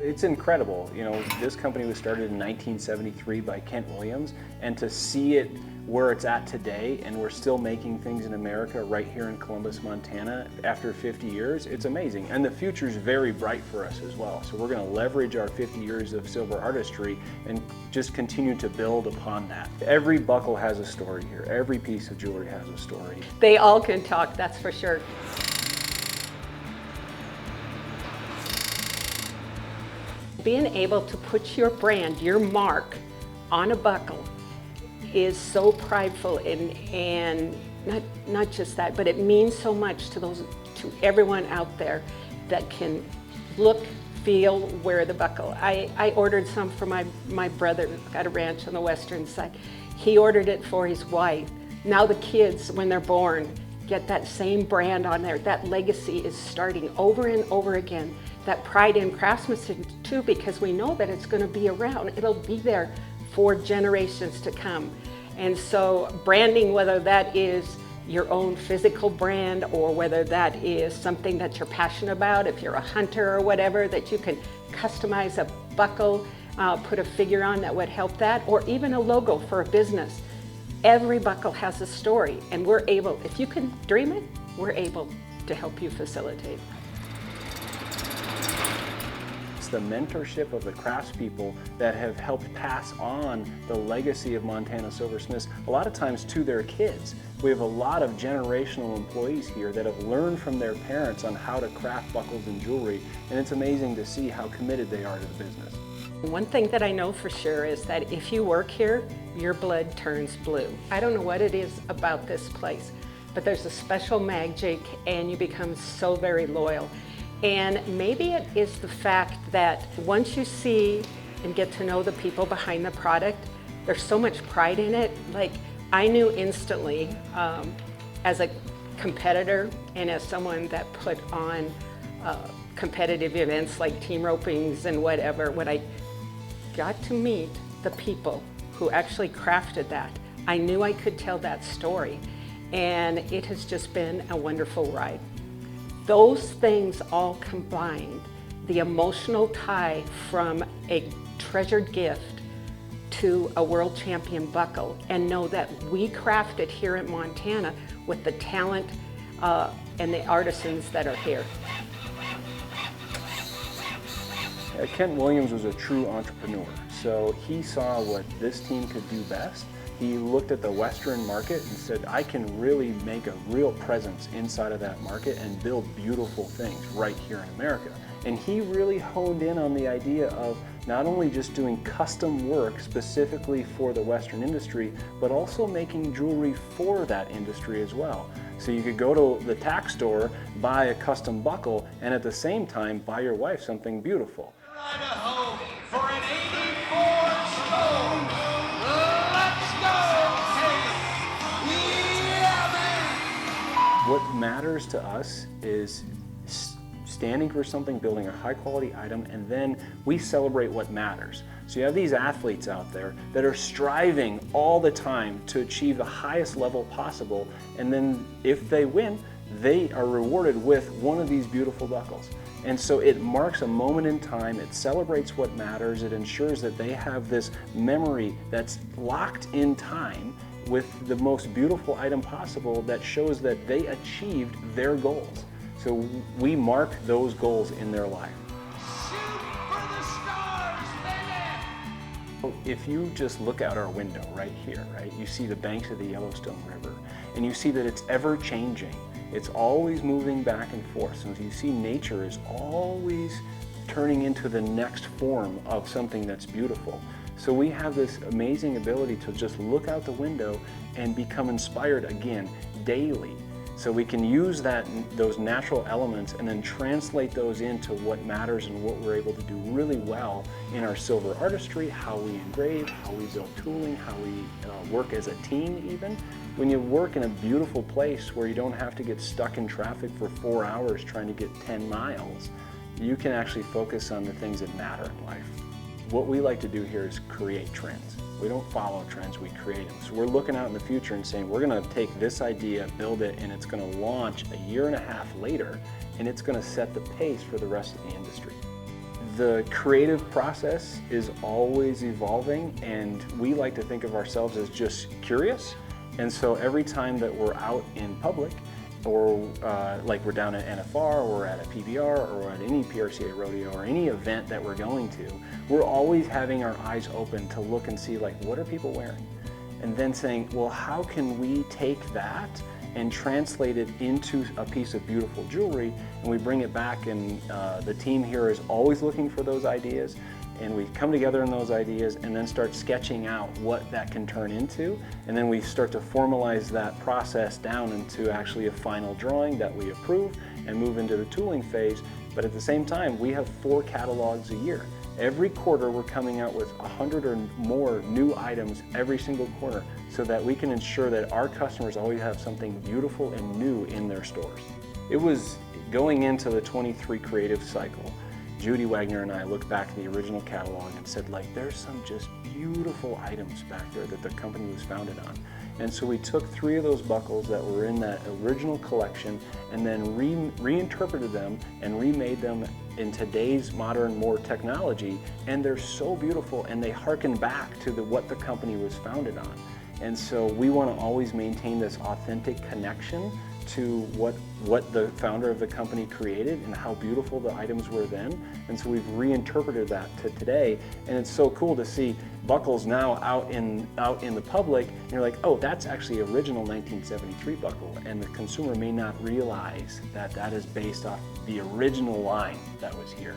It's incredible. You know, this company was started in 1973 by Kent Williams, and to see it where it's at today, and we're still making things in America right here in Columbus, Montana after 50 years, it's amazing. And the future's very bright for us as well. So we're going to leverage our 50 years of silver artistry and just continue to build upon that. Every buckle has a story here. Every piece of jewelry has a story. They all can talk, that's for sure. Being able to put your brand, your mark on a buckle is so prideful, and not just that, but it means so much to everyone out there that can look, feel, wear the buckle. I ordered some for my brother, got a ranch on the western side. He ordered it for his wife. Now the kids, when they're born, get that same brand on there. That legacy is starting over and over again. That pride in craftsmanship too, because we know that it's going to be around. It'll be there for generations to come. And so branding, whether that is your own physical brand or whether that is something that you're passionate about, if you're a hunter or whatever, that you can customize a buckle, put a figure on that would help that, or even a logo for a business. Every buckle has a story, and we're able, if you can dream it, we're able to help you facilitate. It's the mentorship of the craftspeople that have helped pass on the legacy of Montana Silversmiths, a lot of times to their kids. We have a lot of generational employees here that have learned from their parents on how to craft buckles and jewelry, and it's amazing to see how committed they are to the business. One thing that I know for sure is that if you work here, your blood turns blue. I don't know what it is about this place, but there's a special magic and you become so very loyal. And maybe it is the fact that once you see and get to know the people behind the product, there's so much pride in it. Like, I knew instantly as a competitor and as someone that put on competitive events like team ropings and whatever, when I got to meet the people who actually crafted that, I knew I could tell that story. And it has just been a wonderful ride. Those things all combined, the emotional tie from a treasured gift to a world champion buckle, and know that we crafted here in Montana with the talent and the artisans that are here. Kent Williams was a true entrepreneur, so he saw what this team could do best. He looked at the Western market and said, I can really make a real presence inside of that market and build beautiful things right here in America. And he really honed in on the idea of not only just doing custom work specifically for the Western industry, but also making jewelry for that industry as well. So you could go to the tack store, buy a custom buckle, and at the same time buy your wife something beautiful. Idaho for an 84 stone. Let's go! Yeah, man! What matters to us is standing for something, building a high quality item, and then we celebrate what matters. So you have these athletes out there that are striving all the time to achieve the highest level possible, and then if they win, they are rewarded with one of these beautiful buckles. And so it marks a moment in time, it celebrates what matters, it ensures that they have this memory that's locked in time with the most beautiful item possible that shows that they achieved their goals. So we mark those goals in their life. Shoot for the stars, baby! If you just look out our window right here, right, you see the banks of the Yellowstone River, and you see that it's ever changing. It's always moving back and forth. So you see nature is always turning into the next form of something that's beautiful. So we have this amazing ability to just look out the window and become inspired again daily. So we can use those natural elements and then translate those into what matters and what we're able to do really well in our silver artistry, how we engrave, how we build tooling, how we work as a team even. When you work in a beautiful place where you don't have to get stuck in traffic for 4 hours trying to get 10 miles, you can actually focus on the things that matter in life. What we like to do here is create trends. We don't follow trends, we create them. So we're looking out in the future and saying, we're gonna take this idea, build it, and it's gonna launch a year and a half later, and it's gonna set the pace for the rest of the industry. The creative process is always evolving, and we like to think of ourselves as just curious. And so every time that we're out in public, or like we're down at NFR, or at a PBR, or at any PRCA rodeo, or any event that we're going to, we're always having our eyes open to look and see, like, what are people wearing? And then saying, well, how can we take that and translate it into a piece of beautiful jewelry, and we bring it back, and the team here is always looking for those ideas, and we come together in those ideas and then start sketching out what that can turn into, and then we start to formalize that process down into actually a final drawing that we approve and move into the tooling phase. But at the same time, we have 4 catalogs a year. Every quarter we're coming out with 100 or more new items every single quarter, so that we can ensure that our customers always have something beautiful and new in their stores. It was going into the 23 creative cycle, Judy Wagner and I looked back at the original catalog and said, like, there's some just beautiful items back there that the company was founded on. And so we took 3 of those buckles that were in that original collection and then reinterpreted them and remade them in today's modern, more technology, and they're so beautiful, and they harken back to what the company was founded on. And so we want to always maintain this authentic connection to what the founder of the company created and how beautiful the items were then. And so we've reinterpreted that to today, and it's so cool to see buckles now out in the public, and you're like, oh, that's actually original 1973 buckle, and the consumer may not realize that that is based off the original line that was here.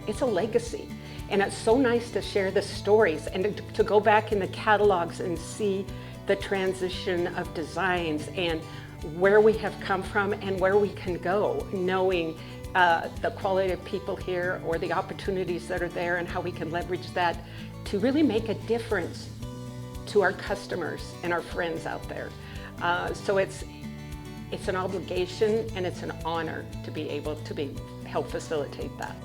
It's a legacy, and it's so nice to share the stories and to go back in the catalogs and see the transition of designs and where we have come from and where we can go, knowing the quality of people here or the opportunities that are there and how we can leverage that to really make a difference to our customers and our friends out there. So it's an obligation and it's an honor to be able to help facilitate that.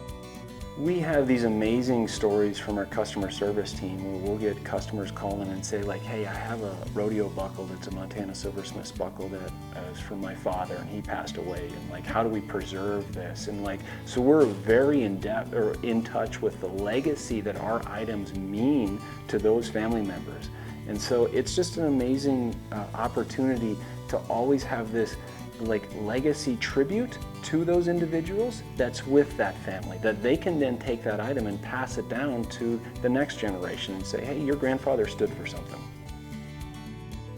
We have these amazing stories from our customer service team where we'll get customers calling and say, like, hey, I have a rodeo buckle that's a Montana Silversmiths buckle that is from my father and he passed away, and like, how do we preserve this? And like, so we're very in depth or in touch with the legacy that our items mean to those family members. And so it's just an amazing opportunity to always have this like legacy tribute to those individuals that's with that family, that they can then take that item and pass it down to the next generation and say, hey, your grandfather stood for something.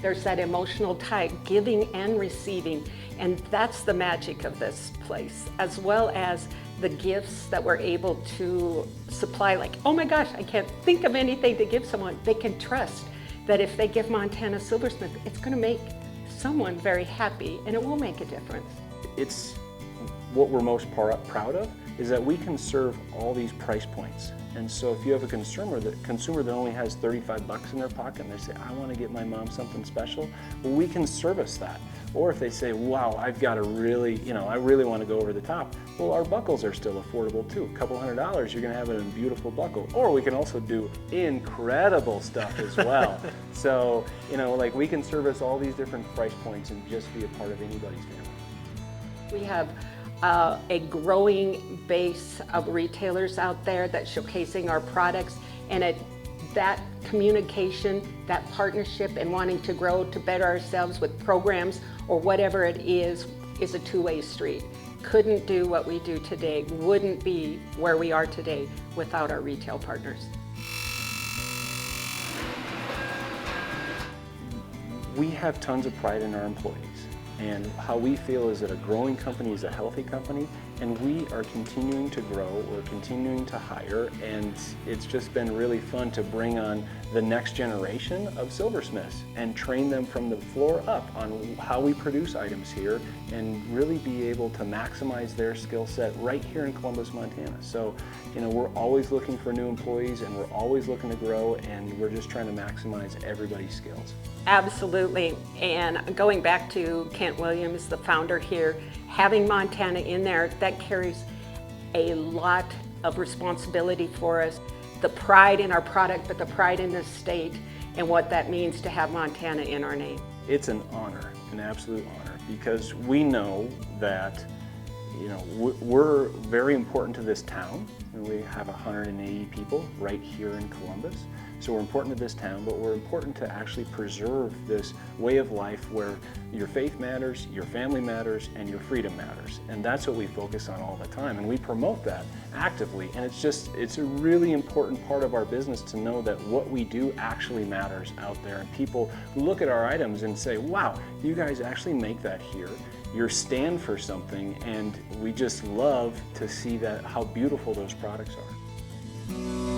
There's that emotional tie, giving and receiving, and that's the magic of this place, as well as the gifts that we're able to supply. Like, oh my gosh, I can't think of anything to give someone. They can trust that if they give Montana Silversmith, it's going to make someone very happy, and it will make a difference. It's what we're most proud of is that we can serve all these price points. And so if you have a consumer that only has 35 bucks in their pocket and they say, I want to get my mom something special, well, we can service that. Or if they say, wow, I've got to really, I really want to go over the top, well, our buckles are still affordable too. A couple $100, you're going to have it in a beautiful buckle. Or we can also do incredible stuff as well. So, like, we can service all these different price points and just be a part of anybody's family. We have a growing base of retailers out there that's showcasing our products, and that communication, that partnership, and wanting to grow to better ourselves with programs or whatever it is a two-way street. Couldn't do what we do today, wouldn't be where we are today without our retail partners. We have tons of pride in our employees, and how we feel is that a growing company is a healthy company, and we are continuing to grow, we're continuing to hire, and it's just been really fun to bring on the next generation of silversmiths and train them from the floor up on how we produce items here and really be able to maximize their skill set right here in Columbus, Montana. So, we're always looking for new employees, and we're always looking to grow, and we're just trying to maximize everybody's skills. Absolutely, and going back to Kent Williams, the founder here, having Montana in there, that carries a lot of responsibility for us. The pride in our product, but the pride in this state and what that means to have Montana in our name. It's an honor, an absolute honor, because we know that we're very important to this town. We have 180 people right here in Columbus. So we're important to this town, but we're important to actually preserve this way of life where your faith matters, your family matters, and your freedom matters. And that's what we focus on all the time. And we promote that actively. And it's a really important part of our business to know that what we do actually matters out there. And people look at our items and say, wow, you guys actually make that here. You stand for something, and we just love to see that how beautiful those products are.